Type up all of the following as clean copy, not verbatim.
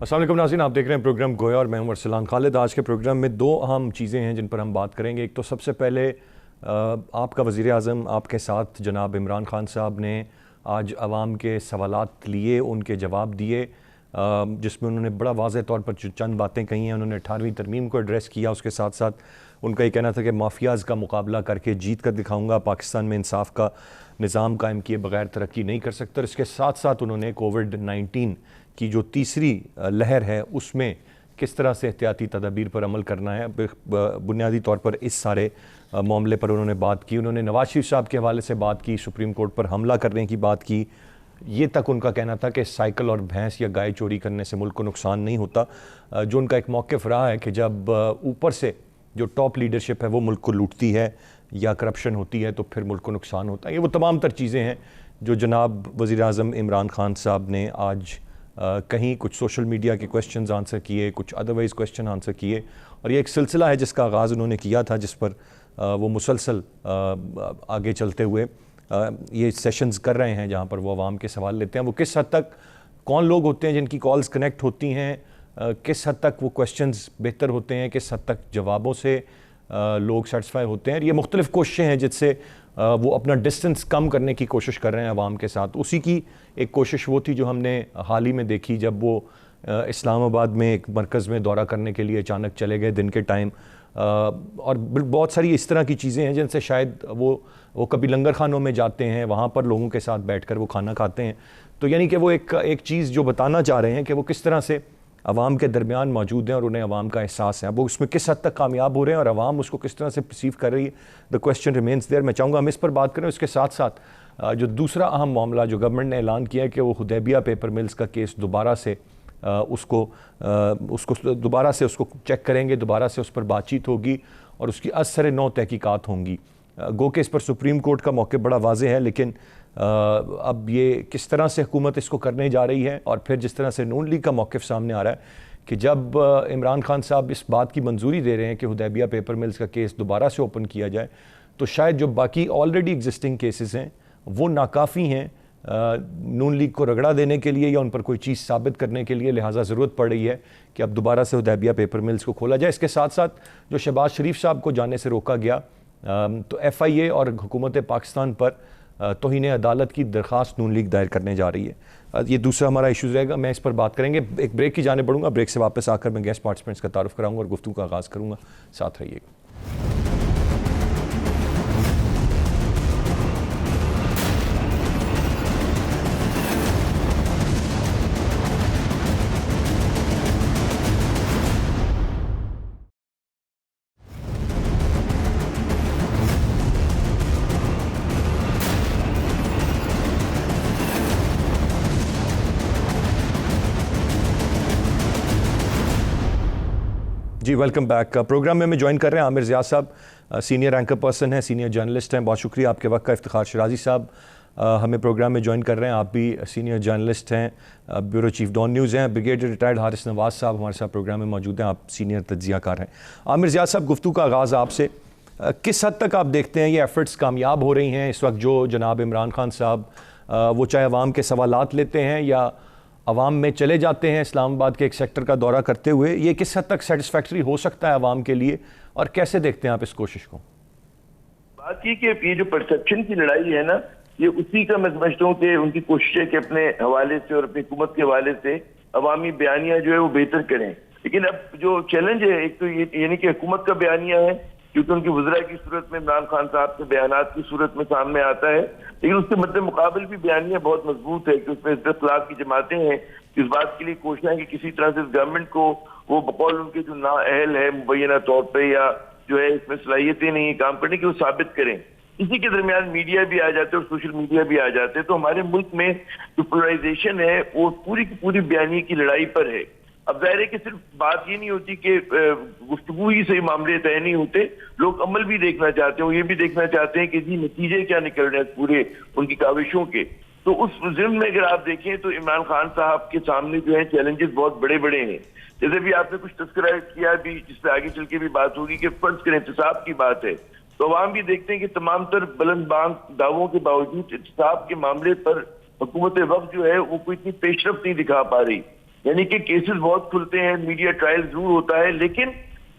अस्सलाम वालेकुम नाज़रीन, आप देख रहे हैं प्रोग्राम गोया और मैं हूं अरसलान खालिद। आज के प्रोग्राम में दो अहम चीज़ें हैं जिन पर हम बात करेंगे। एक तो सबसे पहले आपका वज़ीर आज़म आपके साथ जनाब इमरान खान साहब ने आज अवाम के सवालात लिए, उनके जवाब दिए, जिसमें उन्होंने बड़ा वाज़ेह तौर पर चंद बातें कही हैं। उन्होंने 18वीं तरमीम को एड्रेस किया, उसके साथ साथ उनका ये कहना था कि माफियाज़ का मुकाबला करके जीत कर दिखाऊंगा, पाकिस्तान में इंसाफ का निज़ाम कायम किए बगैर तरक्की नहीं कर सकता। और इसके साथ साथ उन्होंने कोविड-19 की जो तीसरी लहर है उसमें किस तरह से एहतियाती तदाबीर पर अमल करना है, बुनियादी तौर पर इस सारे मामले पर उन्होंने बात की। उन्होंने नवाज शरीफ साहब के हवाले से बात की, सुप्रीम कोर्ट पर हमला करने की बात की। ये तक उनका कहना था कि साइकिल और भैंस या गाय चोरी करने से मुल्क को नुकसान नहीं होता। जो उनका एक मौक़िफ़ रहा है कि जब ऊपर से जो टॉप लीडरशिप है वो मुल्क को लूटती है या करप्शन होती है तो फिर मुल्क को नुकसान होता है। ये वो तमाम तर चीज़ें हैं जो जनाब वज़ीर आज़म इमरान खान साहब ने आज कहीं कुछ सोशल मीडिया के क्वेश्चंस आंसर किए, कुछ अदरवाइज़ क्वेश्चन आंसर किए, और ये एक सिलसिला है जिसका आगाज़ उन्होंने किया था, जिस पर वो मुसलसल आगे चलते हुए ये सेशंस कर रहे हैं जहाँ पर वो आवाम के सवाल लेते हैं। वो किस हद तक कौन लोग होते हैं जिनकी कॉल्स कनेक्ट होती हैं, किस हद तक वो क्वेश्चंस बेहतर होते हैं, किस हद तक जवाबों से लोग सेटिस्फाई होते हैं। ये मुख्तलिफ़ कोशिशें हैं जिससे वो अपना डिस्टेंस कम करने की कोशिश कर रहे हैं आवाम के साथ। उसी की एक कोशिश वो थी जो हमने हाल ही में देखी जब वो इस्लामाबाद में एक मरकज़ में दौरा करने के लिए अचानक चले गए दिन के टाइम। और बहुत सारी इस तरह की चीज़ें हैं जिनसे शायद वो कभी लंगर खानों में जाते हैं, वहाँ पर लोगों के साथ बैठकर वो खाना खाते हैं। तो यानी कि वो एक चीज़ जो बताना चाह रहे हैं कि वो किस तरह से अवाम के दरमियान मौजूद हैं और उन्हें अवाम का एहसास है। अब वो उसमें किस हद तक कामयाब हो रहे हैं और अवाम उसको किस तरह से परसीव कर रही है, द क्वेश्चन रिमेंस देयर। मैं चाहूँगा हम इस पर बात करें। उसके साथ साथ जो दूसरा अहम मामला जो गवर्नमेंट ने ऐलान किया है कि वो हुदैबिया पेपर मिल्स का केस दोबारा से उसको दोबारा से उसको चेक करेंगे, दोबारा से उस पर बातचीत होगी और उसकी असर नौ तहकीकात होंगी। गो के इस पर सुप्रीम कोर्ट का मौक़िफ़ बड़ा वाज़ेह है, लेकिन अब ये किस तरह से हुकूमत इसको करने जा रही है और फिर जिस तरह से नून लीग का मौक़िफ़ सामने आ रहा है कि जब इमरान खान साहब इस बात की मंजूरी दे रहे हैं कि हुदैबिया पेपर मिल्स का केस दोबारा से ओपन किया जाए, तो शायद जो बाकी ऑलरेडी एग्जिस्टिंग केसेस हैं वो नाकाफ़ी हैं नून लीग को रगड़ा देने के लिए या उन पर कोई चीज़ साबित करने के लिए। लिहाजा ज़रूरत पड़ रही है कि अब दोबारा से हुदैबिया पेपर मिल्स को खोला जाए। इसके साथ साथ जो शहबाज शरीफ साहब को जाने से रोका गया, तो FIA और हुकूमत पाकिस्तान पर तौहीन अदालत की दरख्वास्त नून लीग दायर करने जा रही है। ये दूसरा हमारा इशू रहेगा, मैं इस पर बात करेंगे। एक ब्रेक की जाने बढ़ूंगा, ब्रेक से वापस आकर मैं गेस्ट पार्टिसिपेंट्स का तारुफ कराऊंगा और गुफ्तगू का आगाज़ करूंगा। साथ रहिएगा। जी वेलकम बैक। प्रोग्राम में ज्वाइन कर रहे हैं आमिर ज़ियाद साहब, सीनियर एंकर पर्सन हैं, सीनियर जर्नलिस्ट हैं। बहुत शुक्रिया आपके वक्त का। इफ्तिखार शिराजी साहब हमें प्रोग्राम में ज्वाइन कर रहे हैं, आप भी सीनियर जर्नलिस्ट हैं, ब्यूरो चीफ डॉन न्यूज़ हैं। ब्रिगेडियर रिटायर्ड हारिस नवाज साहब हमारे साथ प्रोग्राम में मौजूद हैं, आप सीनियर तज्ज़ियाकार हैं। आमिर ज़ियाद साहब, गुफ्तगू का आगाज़ आपसे, किस हद तक आप देखते हैं ये एफ़र्ट्स कामयाब हो रही हैं इस वक्त जो जनाब इमरान खान साहब वो चाहे अवाम के सवालात लेते हैं या अवाम में चले जाते हैं इस्लामाबाद के एक सेक्टर का दौरा करते हुए, ये किस हद तक सेटिस्फैक्ट्री हो सकता है अवाम के लिए और कैसे देखते हैं आप इस कोशिश को? बात ये कि ये जो परसेप्शन की लड़ाई है ना, ये उसी का मैं समझता हूँ कि उनकी कोशिश है कि अपने हवाले से और अपनी हुकूमत के हवाले से अवामी बयानिया जो है वो बेहतर करें। लेकिन अब जो चैलेंज है, एक तो ये यानी कि हुकूमत का बयानिया है क्योंकि उनकी वज़रा की सूरत में इमरान खान साहब के बयानात की सूरत में सामने आता है, लेकिन उसके मद्दे मुकाबल भी बयानिया बहुत मजबूत है कि उसमें हिज़्ब खिलाफ की जमातें हैं इस बात के लिए कोशिश है कि किसी तरह से गवर्नमेंट को वो बकौल उनके जो नाअहल है मुबैना तौर पर या जो है इसमें सलाहियतें नहीं है काम करने की, वो साबित करें। इसी के दरमियान मीडिया भी आ जाते हैं और सोशल मीडिया भी आ जाते हैं। तो हमारे मुल्क में जो पोलराइजेशन है वो पूरी की पूरी बयानी की लड़ाई पर है। अब जाहिर है कि सिर्फ बात ये नहीं होती कि गुफ्तगू ही से मामले तय नहीं होते, लोग अमल भी देखना चाहते हैं, वो ये भी देखना चाहते हैं कि जी नतीजे क्या निकल रहे हैं पूरे उनकी काविशों के। तो उस ज़िम्न में अगर आप देखें तो इमरान खान साहब के सामने जो है चैलेंजेस बहुत बड़े बड़े हैं। जैसे भी आपने कुछ तस्करा किया भी, जिससे आगे चल के भी बात होगी कि फर्ज करें इंतसाब की बात है, तो आवाम भी देखते हैं कि तमाम तर बुलंद बांग दावों के बावजूद इंतसाब के मामले पर हुकूमत वक्त जो है वो कोई इतनी पेशरफ नहीं दिखा पा रही। यानी कि केसेस बहुत खुलते हैं, मीडिया ट्रायल जरूर होता है, लेकिन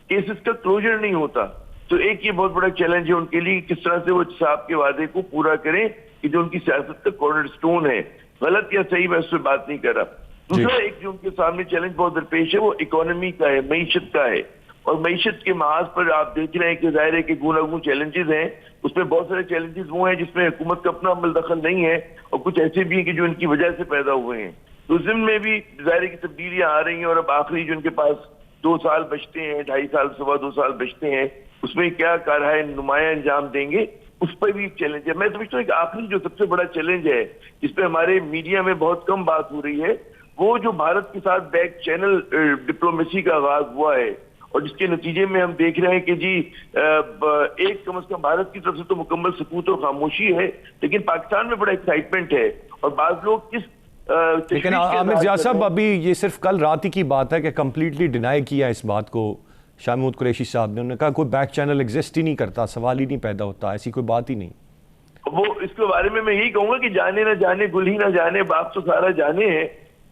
केसेस का क्लोजर नहीं होता। तो एक ये बहुत बड़ा चैलेंज है उनके लिए, किस तरह से वो साहब के वादे को पूरा करें कि जो उनकी सियासत का कॉर्नरस्टोन है। गलत या सही मैं उससे बात नहीं कर रहा। दूसरा एक जो उनके सामने चैलेंज बहुत दरपेश है वो इकोनॉमी का है, मईशत का है। और मईशत के महाज पर आप देख रहे हैं कि जाहिर है कि गुनागुन चैलेंजेस हैं, उसमें बहुत सारे चैलेंजेस वो हैं जिसमें हुकूमत का अपना अमल दखल नहीं है, और कुछ ऐसे भी हैं कि जो इनकी वजह से पैदा हुए हैं। तो जिम्न में भी जाहिर है कि तब्दीलियां आ रही हैं, और अब आखिरी जो उनके पास 2 साल बचते हैं, 2.5 साल, 2.25 साल बचते हैं, उसमें क्या कारहाय नुमाया अंजाम देंगे, उस पर भी एक चैलेंज है। मैं समझता हूँ एक आखिरी जो सबसे बड़ा चैलेंज है जिसपे हमारे मीडिया में बहुत कम बात हो रही है, वो जो भारत के साथ बैक चैनल डिप्लोमेसी का आगाज हुआ है, और जिसके नतीजे में हम देख रहे हैं कि जी एक कम से कम भारत की तरफ से तो मुकम्मल सकूत और खामोशी है, लेकिन पाकिस्तान में बड़ा एक्साइटमेंट है। और बाज लोग इस लेकिन आमिर जिया साहब, अभी ये सिर्फ कल रात ही की बात है कि कंप्लीटली डिनाई किया इस बात को शाह महमूद कुरैशी साहब ने। उन्होंने कहा कोई बैक चैनल एग्जिस्ट ही नहीं करता, सवाल ही नहीं पैदा होता, ऐसी कोई बात ही नहीं। वो इसके बारे में मैं यही कहूंगा कि जाने ना जाने गुल ही ना जाने, बाप तो सारा जाने है।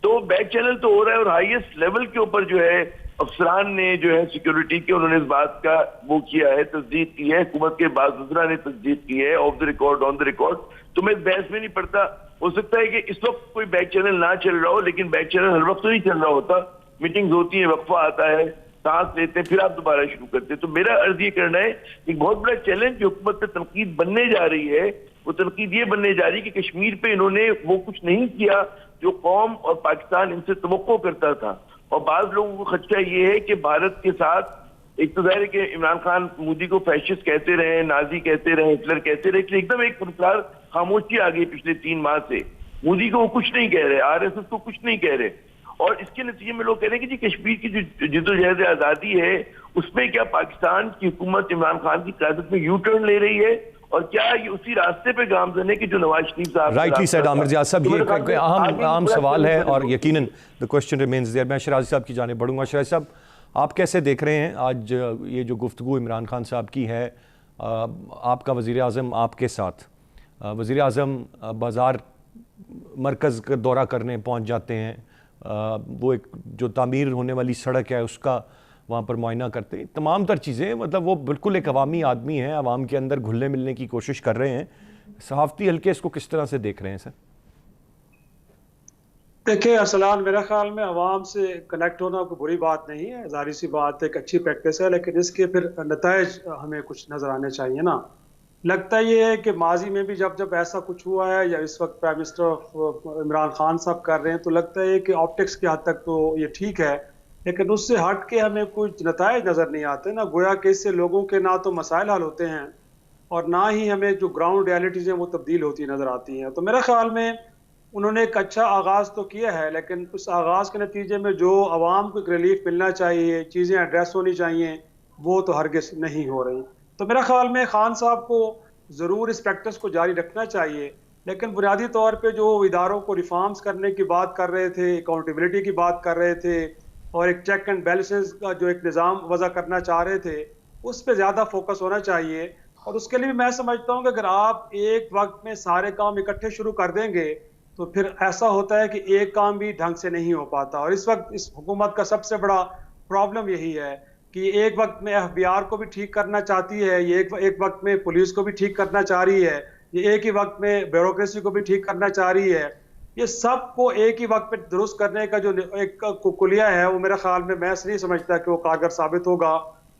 तो बैक चैनल तो हो रहा है, और हाईएस्ट लेवल के ऊपर जो है अफसरान ने जो है सिक्योरिटी के, उन्होंने इस बात का वो किया है, तस्दीक की है, हुकूमत के बाद वज़रा ने तस्दीक की है, of the record, on the record. तो मैं इस बहस में नहीं पड़ता। हो सकता है कि इस वक्त कोई बैक चैनल ना चल रहा हो, लेकिन बैक चैनल हर वक्त तो नहीं चल रहा होता। मीटिंग्स होती है, वक्फा आता है, सांस लेते हैं, फिर आप दोबारा शुरू करते हैं। तो मेरा अर्ज ये करना है, एक बहुत बड़ा चैलेंज जो हुकूमत पे तनकीद बनने जा रही है, वो तनकीद ये बनने जा रही है कि कश्मीर पे इन्होंने वो कुछ नहीं किया जो कौम और पाकिस्तान इनसे तवक्को करता था। और बाज लोगों को खदशा ये है कि भारत के साथ एक तो जाहिर है कि इमरान खान मोदी को फैशिस्ट कहते रहे, नाजी कहते रहे, हिटलर कहते रहे, लेकिन एकदम एक प्रकार खामोशी आ गई पिछले 3 माह से। मोदी को वो कुछ नहीं कह रहे, आरएसएस को कुछ नहीं कह रहे, और इसके नतीजे में लोग कह रहे हैं कि जी कश्मीर की जो जिद्दोजहद आजादी है उसमें क्या पाकिस्तान की हुकूमत इमरान खान की क़यादत में यू टर्न ले रही है, और क्या ये उसी रास्ते पे गामजन है कि जो नवाज शरीफ साहब राइटली सेड आमिर जिया साहब, ये एक अहम सवाल है और यकीनन द क्वेश्चन रिमेन्स देयर। मैं शराजी साहब की जाने बढ़ूंगा। शराजी साहब, आप कैसे देख रहे हैं आज ये जो गुफ्तगू इमरान खान साहब की है, आपका वज़ीर आज़म आपके साथ, वज़ीर आज़म बाज़ार मरकज़ का दौरा करने पहुँच जाते हैं, वो एक जो तामीर होने वाली सड़क है उसका वहाँ पर मुआयना करते हैं, तमाम तर चीज़ें, मतलब वो बिल्कुल एक अवामी आदमी है, अवाम के अंदर घुलने मिलने की कोशिश कर रहे हैं। सहाफ़ती हल्के इसको किस तरह से देख रहे हैं सर? देखिए असलान, मेरे ख्याल में अवाम से कनेक्ट होना कोई बुरी बात नहीं है, जाहिर सी बात है, एक अच्छी प्रैक्टिस है, लेकिन इसके फिर नताइज हमें कुछ नज़र आने चाहिए ना। लगता ये है कि माजी में भी जब जब ऐसा कुछ हुआ है, या इस वक्त प्राइम मिनिस्टर इमरान खान साहब कर रहे हैं, तो लगता है कि ऑप्टिक्स की हद तक तो ये ठीक है, लेकिन उससे हट के हमें कुछ नताइज नज़र नहीं आते ना। गोया कि इससे लोगों के ना तो मसाइल हल होते हैं, और ना ही हमें जो ग्राउंड रियलिटीज़ हैं वो तब्दील होती नज़र आती हैं। तो मेरे ख्याल में उन्होंने एक अच्छा आगाज़ तो किया है, लेकिन उस आगाज़ के नतीजे में जो आवाम को एक रिलीफ मिलना चाहिए, चीज़ें एड्रेस होनी चाहिए, वो तो हरगिज़ नहीं हो रही। तो मेरा ख्याल में खान साहब को ज़रूर इस प्रैक्टिस को जारी रखना चाहिए, लेकिन बुनियादी तौर पे जो इदारों को रिफॉर्म्स करने की बात कर रहे थे, अकाउंटेबिलिटी की बात कर रहे थे, और एक चेक एंड बैलेंसेस का जो एक निज़ाम वज़ा करना चाह रहे थे, उस पर ज़्यादा फोकस होना चाहिए। और उसके लिए भी मैं समझता हूँ कि अगर आप एक वक्त में सारे काम इकट्ठे शुरू कर देंगे तो फिर ऐसा होता है कि एक काम भी ढंग से नहीं हो पाता। और इस वक्त इस हुकूमत का सबसे बड़ा प्रॉब्लम यही है कि एक वक्त में एफबीआर को भी ठीक करना चाहती है, ये एक वक्त में पुलिस को भी ठीक करना चाह रही है, ये एक ही वक्त में ब्यूरोक्रेसी को भी ठीक करना चाह रही है। ये सब को एक ही वक्त पे दुरुस्त करने का जो एक कुलिया है, वो मेरे ख्याल में, मैं नहीं समझता कि वो कारगर साबित होगा।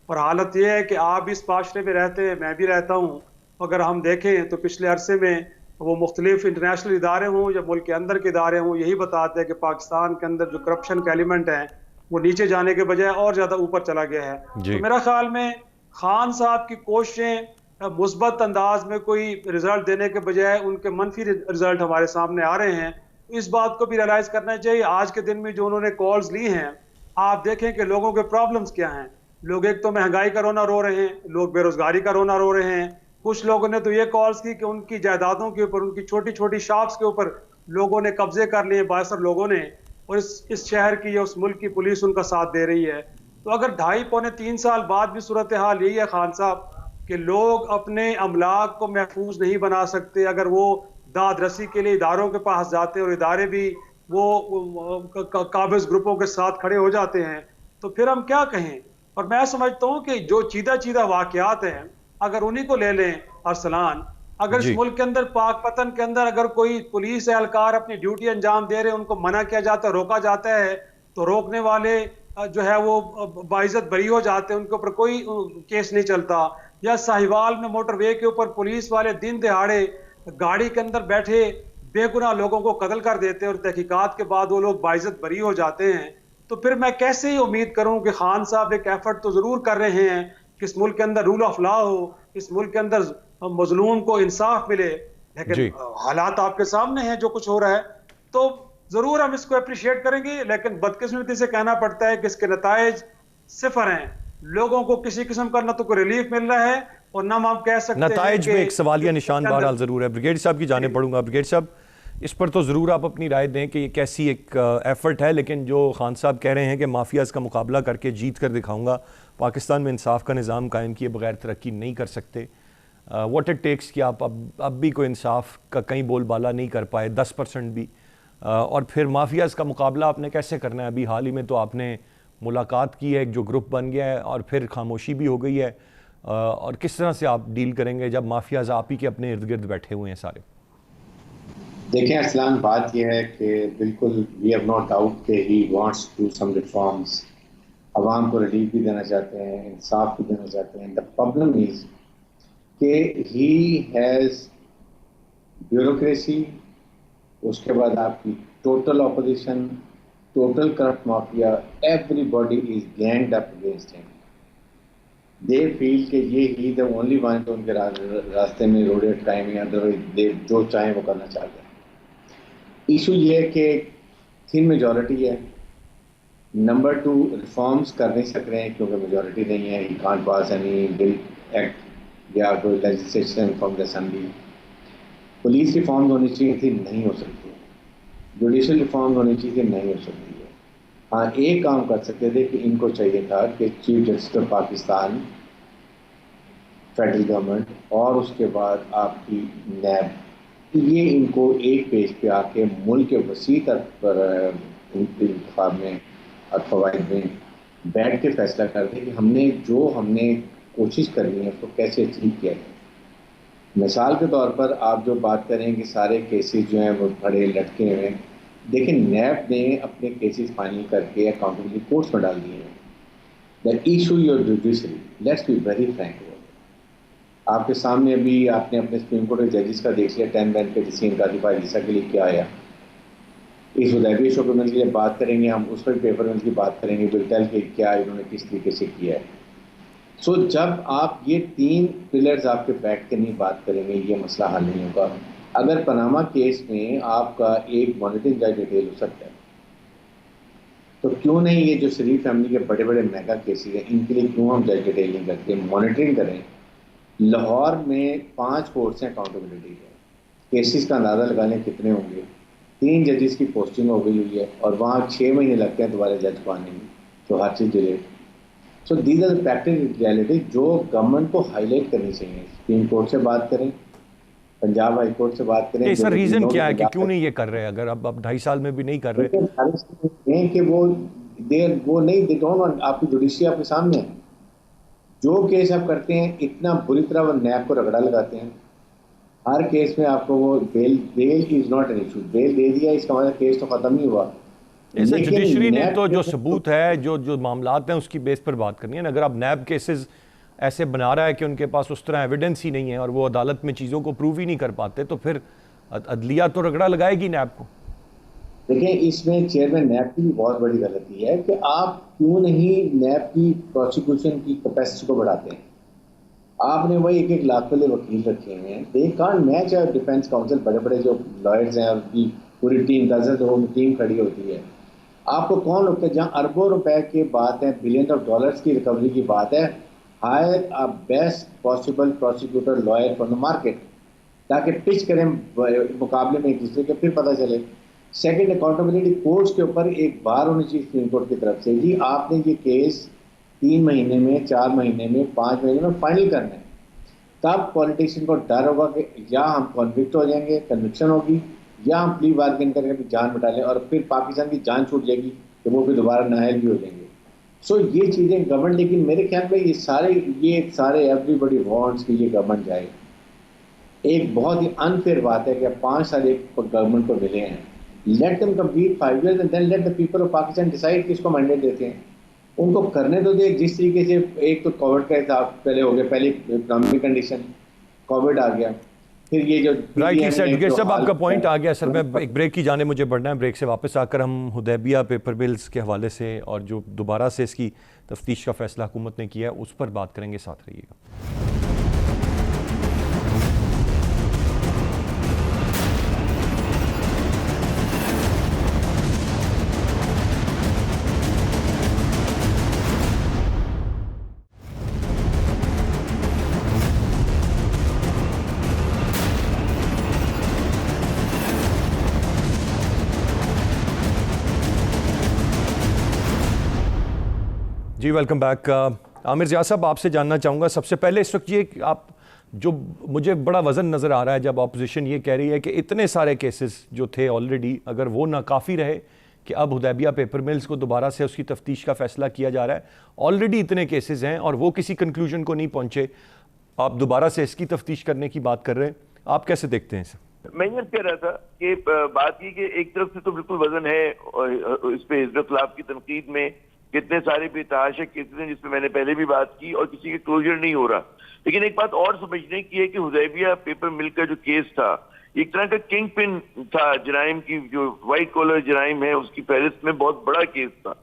और हालत ये है कि आप इस माशरे में रहते हैं, मैं भी रहता हूँ, अगर हम देखें तो पिछले अरसे में वो मुख्तलिफ इंटरनेशनल इदारे हों या मुल्क के अंदर के इदारे हों, यही बताते हैं कि पाकिस्तान के अंदर जो करप्शन का एलिमेंट है वो नीचे जाने के बजाय और ज़्यादा ऊपर चला गया है। तो मेरा ख्याल में खान साहब की कोशिशें मुस्बत अंदाज में कोई रिजल्ट देने के बजाय उनके मनफी रिजल्ट हमारे सामने आ रहे हैं। इस बात को भी रियलाइज करना चाहिए। आज के दिन में जो उन्होंने कॉल्स ली हैं, आप देखें कि लोगों के प्रॉब्लम्स क्या हैं। लोग एक तो महंगाई का रोना रो रहे हैं, लोग बेरोजगारी का रोना रो रहे हैं। कुछ लोगों ने तो ये कॉल्स की कि उनकी जायदादों के ऊपर, उनकी छोटी छोटी शॉप्स के ऊपर लोगों ने कब्जे कर लिए, बासर लोगों ने, और इस शहर की या उस मुल्क की पुलिस उनका साथ दे रही है। तो अगर 2.5-3 साल बाद भी सूरत हाल यही है खान साहब कि लोग अपने अमलाक को महफूज नहीं बना सकते, अगर वो दाद रसी के लिए इदारों के पास जाते हैं और इदारे भी काबिज ग्रुपों के साथ खड़े हो जाते हैं, तो फिर हम क्या कहें। और मैं समझता हूं कि जो चीदा चीदा वाकयात हैं, अगर उन्हीं को ले लें अरसलान, अगर इस जी मुल्क के अंदर पाक पतन के अंदर अगर कोई पुलिस एहलकार अपनी ड्यूटी अंजाम दे रहे हैं, उनको मना किया जाता है, रोका जाता है, तो रोकने वाले जो है वो बाइज्जत बरी हो जाते हैं, उनके ऊपर कोई केस नहीं चलता। या साहिवाल में मोटरवे के ऊपर पुलिस वाले दिन दिहाड़े गाड़ी के अंदर बैठे बेगुनाह लोगों को कत्ल कर देते हैं और तहकीकात के बाद वो लोग बाइज्जत बरी हो जाते हैं। तो फिर मैं कैसे ही उम्मीद करूं कि खान साहब एक एफर्ट तो जरूर कर रहे हैं कि इस मुल्क के अंदर रूल ऑफ लॉ हो, इस मुल्क के अंदर मजलूम को इंसाफ मिले, लेकिन जी हालात आपके सामने हैं जो कुछ हो रहा है। तो जरूर हम इसको अप्रिशिएट करेंगे, लेकिन बदकिस्मती से कहना पड़ता है कि इसके नताइज सिफर हैं। लोगों को किसी किस्म का ना तो कोई रिलीफ मिल रहा है और ना हम कह सकते हैं नताइज में एक सवालिया कि निशान बहरहाल ज़रूर है। ब्रिगेड साहब की जाने पढ़ूंगा। ब्रिगेड साहब, इस पर तो ज़रूर आप अपनी राय दें कि ये कैसी एक एफर्ट है, लेकिन जो खान साहब कह रहे हैं कि माफियाज का मुकाबला करके जीत कर दिखाऊंगा, पाकिस्तान में इंसाफ का निज़ाम कायम किए बगैर तरक्की नहीं कर सकते। व्हाट इट टेक्स कि आप अब भी कोई इंसाफ का कहीं बोलबाला नहीं कर पाए, 10% भी। और फिर माफियाज का मुकाबला आपने कैसे करना है? अभी हाल ही में तो आपने मुलाकात की है, एक जो ग्रुप बन गया है, और फिर खामोशी भी हो गई है। और किस तरह से आप डील करेंगे जब माफियाज आप ही के अपने इर्द गिर्द बैठे हुए हैं सारे? देखें असलान, बात यह है कि बिल्कुल वी हैव नो डाउट कि he wants to do some reforms. आवाम को रिलीफ भी देना चाहते हैं, इंसाफ भी देना चाहते हैं। द प्रॉब्लम इज कि ही हैज़ ब्यूरोक्रेसी, उसके बाद आपकी total opposition, total corrupt mafia, everybody is ganged up against him. They feel कि ये ही द ओनली वन जो उनके रास्ते में रोड अटकाएं हैं, अदरवाइज दे जो चाहें वो करना चाहते हैं। इशू ये है कि थिन मेजॉरिटी है। नंबर 2, रिफॉर्म्स कर नहीं सक रहे हैं क्योंकि मेजॉरिटी नहीं है। He can't pass any bill, act या कोई legislation from the assembly. Police reforms होनी चाहिए थी, नहीं हो सकती। जुडिशल रिफॉर्म्स होनी चाहिए थी, नहीं हो सकती है। हाँ, एक काम कर सकते थे कि इनको चाहिए था कि chief justice of Pakistan, federal government और उसके बाद आपकी नैब, ये इनको एक पेज पे आके मुल्क के वसी तक पर इंतखाब में और फवाइद में बैठ के फैसला कर दें कि हमने कोशिश करनी है उसको कैसे अचीव किया जाए। मिसाल के तौर पर आप जो बात करें कि सारे केसेस जो हैं वो बड़े लटके हुए हैं, देखिए नैब ने अपने केसेस फाइनल करके अकाउंटेबिलिटी कोर्ट्स में डाल दिए हैं। The issue your judiciary, let's be very Frank, आपके सामने अभी आपने अपने सुप्रीम कोर्ट के जजेस का देख लिया 10 बेंच के डिसीजन का दिफा जिसा के लिए क्या आया। इस उदैबिया शो पे मिल बात करेंगे हम, उस पर पेपर मिल की बात करेंगे, बिल्टेल के क्या इन्होंने किस तरीके से किया है। सो जब आप ये 3 पिलर्स आपके बैठ के नहीं बात करेंगे, ये मसला हल नहीं होगा। अगर पनामा केस में आपका एक मॉनिटरिंग जज डिटेल हो सकता है, तो क्यों नहीं ये जो शरीफ फैमिली के बड़े बड़े मेगा केसेस हैं, इनके लिए क्यों हम जज डिटेल नहीं करते, मॉनिटरिंग करें। लाहौर में 5 कोर्ट्स हैं अकाउंटेबिलिटी के, केसेस का अंदाज़ा लगा लें कितने होंगे। 3 जजेस की पोस्टिंग हो गई हुई है और वहाँ 6 महीने लगते हैं दोबारा जज को आने में, तो हर चीज़ delay. So these are practical reality जो गवर्नमेंट को हाईलाइट करनी चाहिए। सुप्रीम कोर्ट से बात करें, पंजाब हाई कोर्ट से बात करें। सर रीज़न क्या है कि क्यों नहीं ये कर रहे? अगर अब 2.5 साल में भी नहीं कर रहे कि वो नहीं, दे डोंट वांट। आपकी जुडिशरी आपके सामने है, जो केस आप करते हैं इतना बुरी तरह वो नैब को रगड़ा लगाते हैं। हर केस में आपको वो bail is not an issue, bail दे दिया इसका मतलब केस तो खत्म नहीं हुआ। ऐसे जुडिशरी ने तो जो सबूत है, जो मामलात हैं, उसकी बेस पर बात करनी है ना। अगर आप नैब केसेस ऐसे बना रहा है कि उनके पास उस तरह एविडेंस ही नहीं है और वो अदालत में चीज़ों को प्रूव ही नहीं कर पाते, तो फिर अदलिया तो रगड़ा लगाएगी नैब को। देखिए, इसमें चेयरमैन नैब की भी बहुत बड़ी गलती है कि आप क्यों नहीं नैब की प्रोसिक्यूशन की कैपेसिटी को बढ़ाते हैं। आपने वही 1-1 लाख वाले वकील रखे हुए हैं, they can't match. Defence council बड़े बड़े जो लॉयर्स हैं, उनकी पूरी टीम, दर्जन टीम खड़ी होती है। आपको कौन लगता है, जहाँ अरबों रुपए की बात है, बिलियन ऑफ डॉलर्स की रिकवरी की बात है, higher a best possible prosecutor lawyer from the market, ताकि पिच करें मुकाबले में एक दूसरे के, फिर पता चले। सेकंड, अकाउंटेबिलिटी कोर्ट्स के ऊपर एक बार होनी चाहिए सुप्रीम कोर्ट की तरफ से, जी आपने ये केस 3 महीने में, 4 महीने में, 5 महीने में फाइनल करना है। तब पॉलिटिशियन को डर होगा कि या हम कन्विक्ट हो जाएंगे, कन्विक्शन होगी, या हम प्ली बार्गेन करके अपनी जान बचा लें और फिर पाकिस्तान की जान छूट जाएगी कि वो फिर दोबारा नाअहल भी हो जाएंगे। सो ये चीज़ें गवर्नमेंट, लेकिन मेरे ख्याल में ये सारे एवरीबॉडी वांट्स कि ये गवर्नमेंट जाए। एक बहुत ही अनफेयर बात है कि 5 साल एक गवर्नमेंट को मिले हैं, let them complete 5 years and then let the people of Pakistan decide किसको मैंडेट देते हैं। उनको करने तो दे। जिस तरीके से एक तो कोविड का हिसाब पहले हो गया, पहले इकोनॉमिक कंडीशन, कोविड आ गया, फिर ये जो राइटली सेड सब आपका पॉइंट आ गया। सर मैं एक ब्रेक की जाने मुझे बढ़ना है, ब्रेक से वापस आकर हम हुदैबिया पेपर बिल्स के हवाले से और जो दोबारा से इसकी तफ्तीश का फैसला हुकूमत ने किया है उस पर बात करेंगे। साथ रहिएगा। जी वेलकम बैक। आमिर ज़िया साहब, आपसे जानना चाहूँगा सबसे पहले इस वक्त ये आप जो मुझे बड़ा वज़न नज़र आ रहा है जब अपोजिशन ये कह रही है कि इतने सारे केसेस जो थे ऑलरेडी, अगर वो नाकाफ़ी रहे कि अब हुदैबिया पेपर मिल्स को दोबारा से उसकी तफ्तीश का फ़ैसला किया जा रहा है, ऑलरेडी इतने केसेस हैं और वो किसी कंक्लूजन को नहीं पहुँचे, आप दोबारा से इसकी तफ्तीश करने की बात कर रहे हैं, आप कैसे देखते हैं इसे? मैं ये कह रहा था कि बात ये कि एक तरफ से तो बिल्कुल वजन है और इस पे हिजरत खिलाफ की तनकीद में कितने सारे बेतहाशा केसेस हैं जिसमें मैंने पहले भी बात की और किसी के क्लोजर नहीं हो रहा। लेकिन एक बात और समझने की है कि हुदैबिया पेपर मिल का जो केस था एक तरह का किंग पिन था जराइम की, जो व्हाइट कॉलर जराइम है उसकी फहरिस्त में बहुत बड़ा केस था।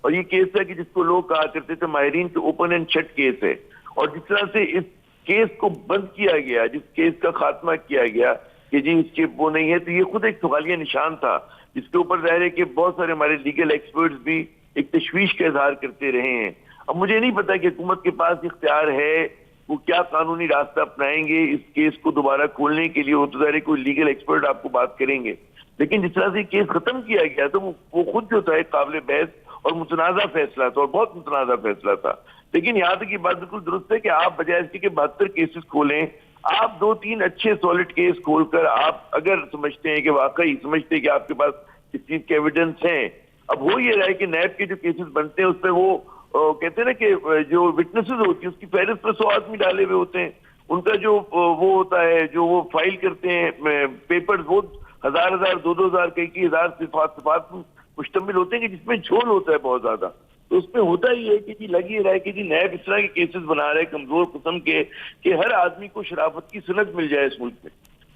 और ये केस था कि जिसको लोग कहा करते थे माहिरीन के ओपन एंड शट केस है। और जिस तरह से इस केस को बंद किया गया, जिस केस का खात्मा किया गया कि जी इसके वो नहीं है, तो ये खुद एक सवालिया निशान था जिसके ऊपर जाहिर है कि बहुत सारे हमारे लीगल एक्सपर्ट्स भी एक तशवीश का इजहार करते रहे हैं। अब मुझे नहीं पता कि हुकूमत के पास इख्तियार है वो क्या कानूनी रास्ता अपनाएंगे इस केस को दोबारा खोलने के लिए। वो तो जाहिर है कोई लीगल एक्सपर्ट आपको बात करेंगे, लेकिन जिस तरह से केस खत्म किया गया तो वो खुद जो था एक काबिल बहस और मुतनाज़ा फैसला था और बहुत मुतनाज़ा फैसला था। लेकिन यहाँ तक की बात बिल्कुल दुरुस्त है कि आप बजाय इसके कि 72 केसेस खोलें, आप 2-3 अच्छे सॉलिड केस खोलकर आप अगर समझते हैं कि वाकई समझते हैं कि आपके पास इस चीज के एविडेंस हैं। अब हो ये रहा है कि नैब के जो केसेस बनते हैं उस पर वो कहते हैं ना कि जो विटनेसेस होती है उसकी फहरिस्त पर 100 आदमी डाले हुए होते हैं, उनका जो वो होता है जो वो फाइल करते हैं पेपर्स वो 1000 2,000 कई हजार सिफात मुश्तमिल होते हैं कि जिसमें झोल होता है बहुत ज्यादा। तो उसमें होता ही है कि जी लग ही रहा है कि जी नैब इस तरह के केसेस बना रहे हैं कमजोर किस्म के कि हर आदमी को शराफत की सनद मिल जाए इस मुल्क में।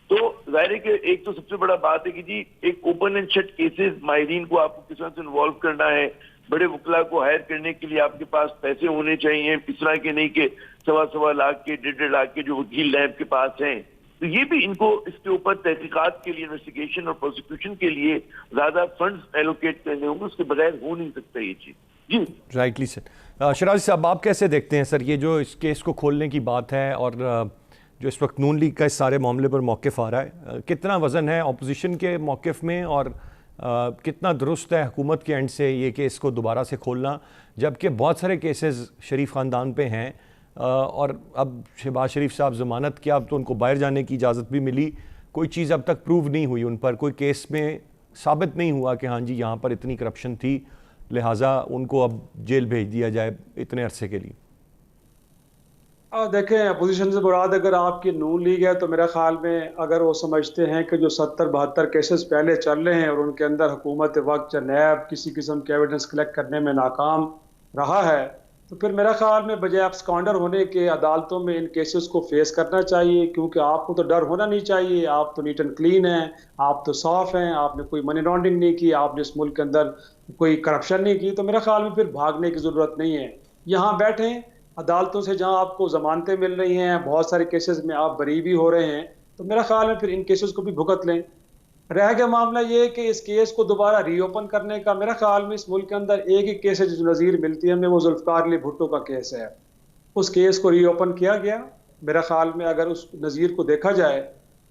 तो जाहिर है कि एक तो सबसे बड़ा बात है कि जी एक ओपन एंड शट केसेस माहिरीन को आपको किस तरह से इन्वॉल्व करना है, बड़े वकला को हायर करने के लिए आपके पास पैसे होने चाहिए, इस तरह के नहीं कि 1.25 लाख के 1.5 लाख के जो वकील नैब के पास हैं। तो ये भी इनको इसके ऊपर तहकीकात के लिए, इन्वेस्टिगेशन और प्रोसिक्यूशन के लिए ज्यादा फंड्स एलोकेट करने होंगे, उसके बगैर हो नहीं सकता ये चीज। जी राइटली सर। शराजी साहब, आप कैसे देखते हैं सर ये जो इस केस को खोलने की बात है और जो इस वक्त नून लीग का इस सारे मामले पर मौक़िफ़ आ रहा है, कितना वज़न है अपोजिशन के मौक़िफ़ में और कितना दुरुस्त है हुकूमत के एंड से ये केस को दोबारा से खोलना, जबकि बहुत सारे केसेस शरीफ ख़ानदान पे हैं और अब शहबाज शरीफ साहब ज़मानत किया, अब तो उनको बाहर जाने की इजाज़त भी मिली, कोई चीज़ अब तक प्रूव नहीं हुई उन पर, कोई केस में साबित नहीं हुआ कि हाँ जी यहाँ पर इतनी करप्शन थी, लिहाजा उनको अब जेल भेज दिया जाए इतने अरसे के लिए। देखें, अपोजिशन से मुराद अगर आपकी नून लीग है तो मेरे ख्याल में अगर वो समझते हैं कि जो 70-72 केसेस पहले चल रहे हैं और उनके अंदर हुकूमत वक्त नैब किसी किस्म के एविडेंस कलेक्ट करने में नाकाम रहा है, तो फिर मेरा ख्याल में बजाय आप स्कॉन्डर होने के अदालतों में इन केसेस को फेस करना चाहिए, क्योंकि आपको तो डर होना नहीं चाहिए। आप तो नीट एंड क्लीन हैं, आप तो साफ हैं, आपने कोई मनी लॉन्ड्रिंग नहीं की, आपने इस मुल्क के अंदर कोई करप्शन नहीं की, तो मेरा ख्याल में फिर भागने की ज़रूरत नहीं है। यहाँ बैठें अदालतों से, जहां आपको जमानतें मिल रही हैं, बहुत सारे केसेस में आप बरी भी हो रहे हैं, तो मेरा ख्याल है फिर इन केसेस को भी भुगत लें। रह गया मामला ये कि इस केस को दोबारा रीओपन करने का, मेरा ख्याल में इस मुल्क के अंदर एक ही केस है जो नज़ीर मिलती है हमें, वो जुल्फ़िकार अली भुट्टो का केस है। उस केस को रीओपन किया गया, मेरा ख्याल में अगर उस नज़ीर को देखा जाए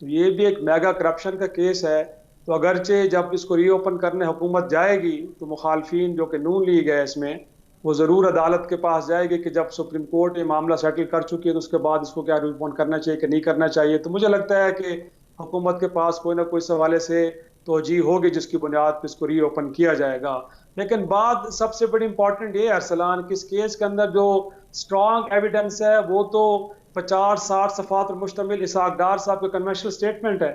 तो ये भी एक मेगा करप्शन का केस है। तो अगरचे जब इसको रीओपन करने हुकूमत जाएगी तो मुखालफिन जो कि नून लीग है इसमें, वो ज़रूर अदालत के पास जाएगी कि जब सुप्रीम कोर्ट ये मामला सेटल कर चुकी है तो उसके बाद इसको क्या रीओपन करना चाहिए कि नहीं करना चाहिए। तो मुझे लगता है कि हुकूमत के पास कोई ना कोई सवाले से तोजी होगी जिसकी बुनियाद पर इसको रीओपन किया जाएगा। लेकिन बात सबसे बड़ी इंपॉर्टेंट ये है अरसलान कि इस केस के अंदर जो स्ट्रॉन्ग एविडेंस है वो तो 50-60 सफ़ात पर मुश्तमिल इसहाक डार साहब का कन्वेंशनल स्टेटमेंट है।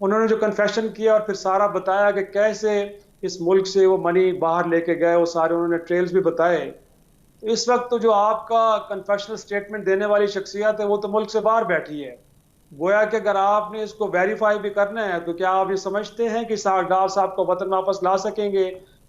उन्होंने जो कन्फेशन किया और फिर सारा बताया कि कैसे इस मुल्क से वो मनी बाहर लेके गए, वो सारे उन्होंने ट्रेल्स भी बताए। तो इस वक्त तो जो आपका कन्फेशनल स्टेटमेंट देने वाली शख्सियत है वो तो मुल्क से बाहर बैठी है। गोया कि अगर आपने इसको वेरीफाई भी करना है तो क्या आप ये समझते हैं कि इसहाक डार साहब को वतन वापस ला सकेंगे,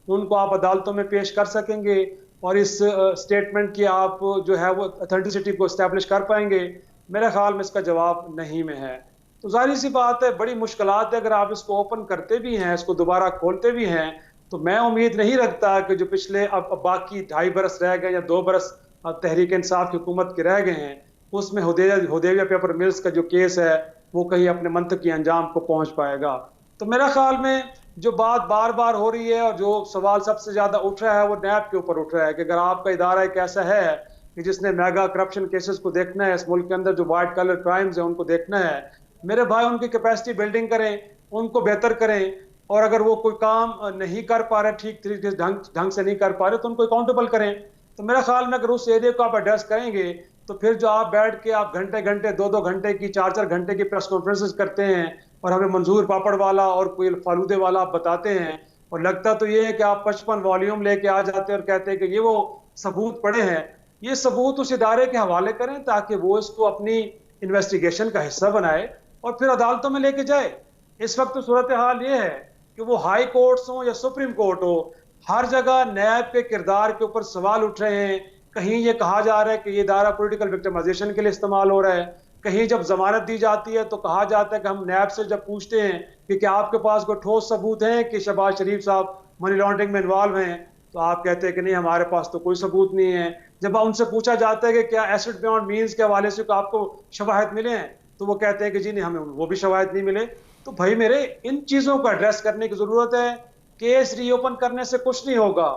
उनको आप अदालतों में पेश कर सकेंगे और इस स्टेटमेंट की आप जो है वो अथेंटिसिटी को इस्टेब्लिश कर पाएंगे? मेरे ख्याल में इसका जवाब नहीं में है। तो जाहिर सी बात है, बड़ी मुश्किलात है। अगर आप इसको ओपन करते भी हैं, इसको दोबारा खोलते भी हैं, तो मैं उम्मीद नहीं रखता कि जो पिछले अब बाकी 2.5 बरस रह गए या 2 बरस तहरीक इंसाफ की हुकूमत के रह गए हैं, उसमें हुदैबिया पेपर मिल्स का जो केस है वो कहीं अपने मंतकी अंजाम को पहुंच पाएगा। तो मेरा ख्याल में जो बात बार बार हो रही है और जो सवाल सबसे ज्यादा उठ रहा है वो नैब के ऊपर उठ रहा है कि अगर आपका इदारा एक ऐसा है कि जिसने मेगा करप्शन केसेस को देखना है, इस मुल्क के अंदर जो वाइट कलर क्राइम्स है उनको देखना है, मेरे भाई उनकी कैपेसिटी बिल्डिंग करें, उनको बेहतर करें। और अगर वो कोई काम नहीं कर पा रहे, ठीक तरीके से ढंग से नहीं कर पा रहे, तो उनको अकाउंटेबल करें। तो मेरा ख्याल में अगर उस एरिया को आप एड्रेस करेंगे तो फिर जो आप बैठ के आप घंटे घंटे 2-2 घंटे की 4-4 घंटे की प्रेस कॉन्फ्रेंसेस करते हैं और हमें मंजूर पापड़ वाला और कोई फालूदे वाला आप बताते हैं, और लगता तो ये है कि आप 55 वॉल्यूम लेके आ जाते हैं और कहते हैं कि ये वो सबूत पड़े हैं। ये सबूत उस इदारे के हवाले करें ताकि वो इसको अपनी इन्वेस्टिगेशन का हिस्सा बनाए और फिर अदालतों में लेके जाए। इस वक्त तो सूरत हाल ये है कि वो हाई कोर्ट्स हो या सुप्रीम कोर्ट हो, हर जगह नैब के किरदार के ऊपर सवाल उठ रहे हैं। कहीं ये कहा जा रहा है कि ये इदारा पॉलिटिकल विक्टिमाइजेशन के लिए इस्तेमाल हो रहा है, कहीं जब जमानत दी जाती है तो कहा जाता है कि हम नैब से जब पूछते हैं कि क्या आपके पास कोई ठोस सबूत है कि शहबाज शरीफ साहब मनी लॉन्ड्रिंग में इन्वॉल्व हैं, तो आप कहते हैं कि नहीं, हमारे पास तो कोई सबूत नहीं है। जब उनसे पूछा जाता है कि क्या एसेट बियॉन्ड मीन्स के हवाले से आपको शवाहिद मिले हैं, तो वो कहते हैं कि जी नहीं, हमें वो भी शवाहिद नहीं मिले। तो भाई मेरे, इन चीजों को एड्रेस करने की जरूरत है। केस रीओपन करने से कुछ नहीं होगा।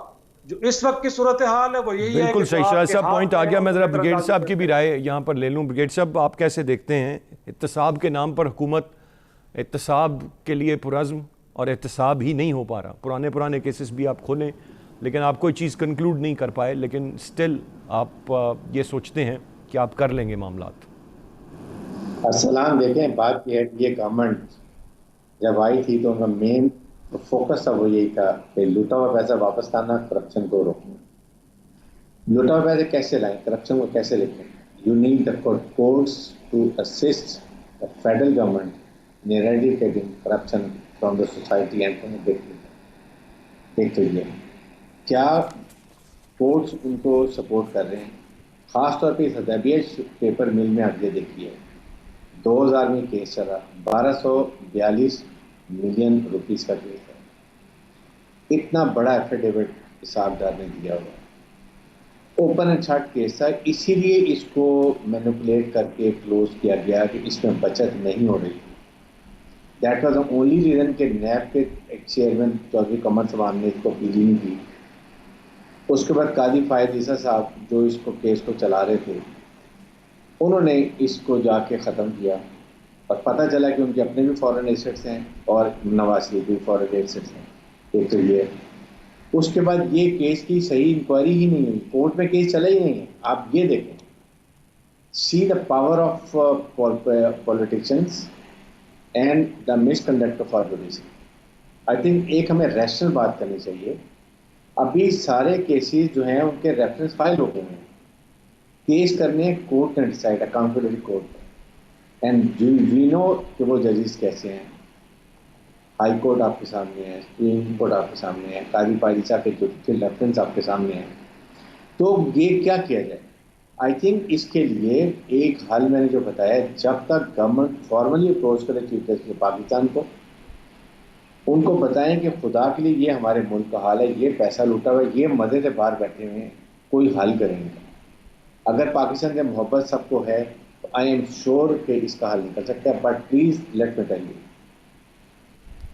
जो इस वक्त की सूरत हाल है वो यही है। बिल्कुल सही शाह साहब, पॉइंट आ गया। मैं जरा ब्रिगेड साहब की भी राय यहाँ पर ले लूँ। ब्रिगेड साहब, आप कैसे देखते हैं एहतसाब के नाम पर हुकूमत एहतसाब के लिए पुरज़्म और एहतसाब ही नहीं हो पा रहा? पुराने केसेस भी आप खोलें लेकिन आप कोई चीज़ कंक्लूड नहीं कर पाए, लेकिन स्टिल आप ये सोचते हैं कि आप कर लेंगे मामलात। अस्सलाम, देखें बात यह है कि ये गवर्नमेंट जब आई थी तो उनका मेन फोकस था वो यही था कि लूटा हुआ पैसा वापस लाना, करप्शन को रोकना। लूटा हुआ पैसे कैसे लाएं, करप्शन को कैसे लेकर? You need the courts to assist the federal government in eradicating corruption from the society and from the people. एक तो ये, क्या कोर्ट्स उनको सपोर्ट कर रहे हैं? खासतौर पर इस हुदैबिया पेपर मिल में आगे देखिए, 2000 में केस चला, 1242 मिलियन रुपीस का केस है। इतना बड़ा एफिडेविट इसहाक डार ने दिया हुआ, ओपन एंड शट केस था, इसीलिए इसको मैनिपुलेट करके क्लोज किया गया कि इसमें बचत नहीं हो रही। That was the only reason कि नैब के चेयरमैन चौधरी कमर सवान ने इसको अपील नहीं की। उसके बाद काजी फायद ईसा साहब जो इसको केस को चला रहे थे, उन्होंने इसको जाके ख़त्म किया और पता चला कि उनके अपने भी फॉरेन एसेट्स हैं और नवाज शरीफ भी फॉरेन एसेट्स हैं। एक तो ये, उसके बाद ये केस की सही इंक्वायरी ही नहीं हुई, कोर्ट में केस चला ही नहीं है। आप ये देखें, see the power of politicians and the misconduct of our judiciary. I think एक हमें रैशनल बात करनी चाहिए। अभी सारे केसेस जो हैं उनके रेफरेंस फाइल हो गए हैं, केस करने कोर्ट ने decide, accountability court. And we know कि वो जजेस कैसे हैं। हाई कोर्ट आपके सामने है, सुप्रीम कोर्ट आपके सामने है, काजी पायलिसा के जो रेफरेंस आपके सामने है। तो ये क्या किया जाए? आई थिंक इसके लिए एक हल मैंने जो बताया, जब तक गवर्नमेंट फॉर्मली अप्रोच करे चीफ जस्टिस पाकिस्तान को, उनको बताएं कि खुदा के लिए ये हमारे मुल्क का हाल है, ये पैसा लूटा हुआ है, ये मजे से बाहर बैठे हुए हैं, कोई हल करेंगे। अगर पाकिस्तान से मोहब्बत सबको है तो आई एम श्योर कि इसका हल निकल सकता है। But please let me tell you,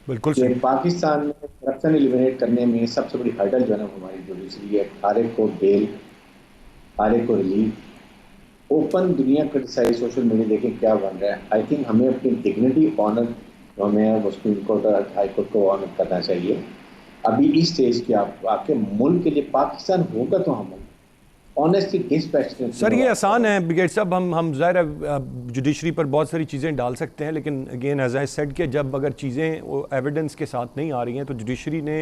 बिल्कुल कि पाकिस्तान में करप्शन एलिमिनेट करने में सबसे बड़ी हर्डल जो है ना हमारी जुडिशरी है। हर एक को बेल, हर एक को रिलीफ, ओपन दुनिया क्रिटिसाइज सोशल मीडिया देखें क्या बन रहा है। आई थिंक हमें अपनी डिग्निटी ऑनर, जो हमें सुप्रीम कोर्ट और हाई कोर्ट को ऑनर करना चाहिए। अभी इस स्टेज के आपके मुल्क के लिए पाकिस्तान होगा तो हम ऑनेस्टली डिस्पैशनेट। सर ये आसान है ब्रिगेड साहब, हम ज़ाहिर है जुडिशरी पर बहुत सारी चीज़ें डाल सकते हैं, लेकिन अगेन एज आई सेड कि जब अगर चीज़ें वो एविडेंस के साथ नहीं आ रही हैं तो जुडिशरी ने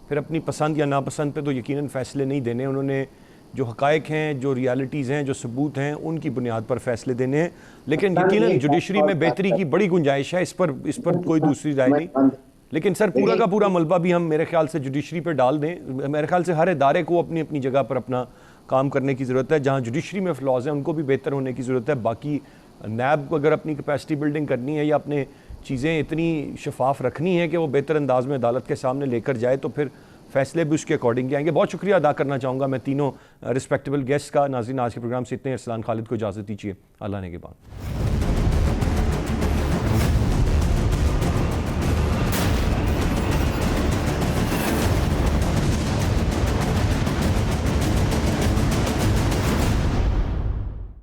फिर अपनी पसंद या नापसंद पे तो यकीनन फैसले नहीं देने। उन्होंने जो हकायक हैं, जो रियलिटीज़ हैं, जो सबूत हैं, उनकी बुनियाद पर फैसले देने हैं। लेकिन यकीनन जुडिशरी में बेहतरी की बड़ी गुंजाइश है, इस पर कोई दूसरी राय नहीं। लेकिन सर पूरा का पूरा मलबा भी हम मेरे ख्याल से जुडिशरी पर डाल दें। मेरे ख्याल से हर इदारे को अपनी अपनी जगह पर अपना काम करने की ज़रूरत है। जहाँ जुडिशरी में फ्लॉज हैं उनको भी बेहतर होने की ज़रूरत है। बाकी नैब को अगर अपनी कैपेसिटी बिल्डिंग करनी है या अपने चीज़ें इतनी शफाफ रखनी है कि वो बेहतर अंदाज में अदालत के सामने लेकर जाए तो फिर फैसले भी उसके अकॉर्डिंग आएंगे। बहुत शुक्रिया अदा करना चाहूँगा मैं तीनों रिस्पेक्टेबल गेस्ट का। नाज़रीन आज के प्रोग्राम से इतने। अरसलान खालिद को इजाज़त दीजिए, अल्लाह ने के बाद।